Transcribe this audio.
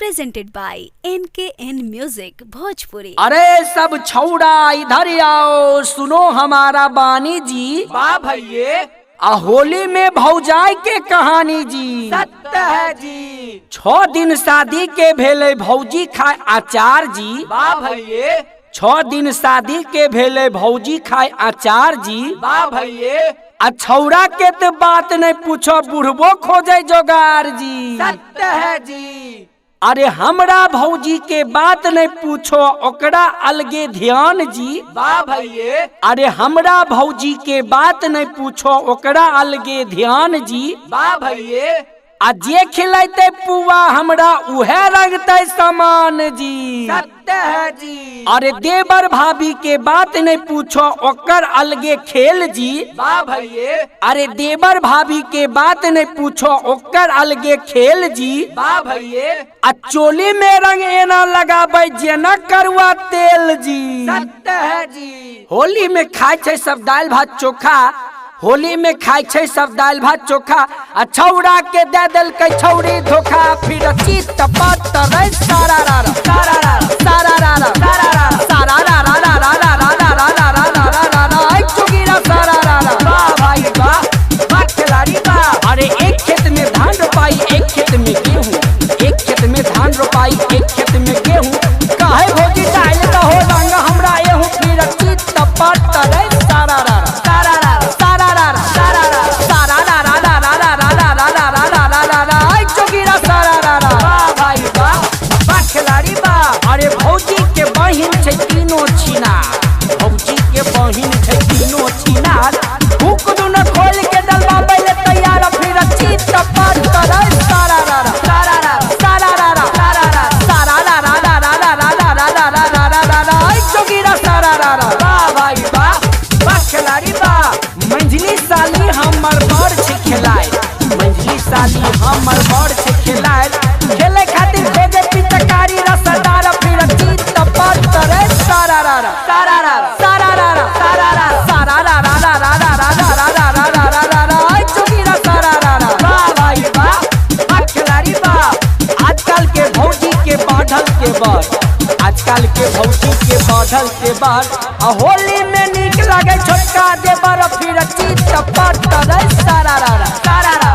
presented by NKN Music Bhojpuri। अरे सब छौड़ा इधर आओ, सुनो हमारा बानी जी। वाह भैये, होली में भौजाई के कहानी जी। सत्य है जी। 6 दिन शादी के भेले भौजी खाए अचार जी। वाह भैये, 6 दिन शादी के भेले भौजी खाए अचार जी। वाह भैये, छौड़ा के तो बात नहीं पूछो, बुढ़बो खोजे जोगार जी। सत्य है जी। अरे हमरा भौजी के बात नहीं पूछो, ओकरा अलगे ध्यान जी। वाह भैये, अरे हमरा भौजी के बात नहीं पूछो, ओकरा अलगे ध्यान जी। वाह भैये, जे खिलाते पुआ हमरा उहे रंगते सामान जी। सत्य है जी। अरे देवर भाभी के बात नहीं पूछो, ओकर अलगे खेल जी। वाह भैये, अरे देवर भाभी के बात नहीं पूछो, ओकर अलगे खेल जी। वाह भैये, चोली में रंग एना लगाबे जेना करुआ तेल जी। सत्य है जी। होली में खाए छे सब दाल भात चोखा, होली में खाए छे सब दाल भात चोखा। छौड़ा के दे दिल के छौड़ी धोखा, फिर चित पट रे सारा रा सारा रा सारा रा सारा रा सारा रा रा रा रा रा रा रा रा रा रा रा रा चुगीरा सारा रा। वाह भाई वाह, वाह खिलाड़ी वाह। अरे एक खेत में धान रोपाई, एक खेत में गेहूं, एक खेत में धान रोपाई, एक खेत में गेहूं। काहे भौजी डाल दहो रंग हमरा एहू, फिर चित पट रे सारा रा सारा रा सारा रा सारा रा सारा रा रा रा रा रा रा रा रा रा रा रा रा चुगीरा सारा रा। वाह भाई वाह, वाह खिलाड़ी वाह। अरे भौजी के बहिन छै तीनों छीना, भौजी के बहिन छै तीनों छीना। हुक दुन खोल के डलवाबे ले तैयार, फिर चित पट रे सारा रा सारा रा सारा रा सारा रा सारा रा रा रा रा रा रा रा रा रा रा रा चुगीरा सारा रा। वाह भाई वाह, वाह खिलाड़ी वाह। मंझली साली हमर बड़ छै खेलाए, मंझली साली हमर बड़ छै खेलाए। खेले खातिर भेजे पिचकारी रसदार, फिर चित पट रे सारा रा सारा रा सारा रा सारा रा सारा रा रा रा रा रा रा रा रा रा रा रा रा चुगीरा सारा रा। वाह भाई वाह, वाह खिलाड़ी वाह। आजकल के भौजी के बढ़ल के बाद, आजकल के भौजी के बढ़ल के बाद होली में निक लगे छोटका देवर, फिर चित पट रे सारा रा सारा रा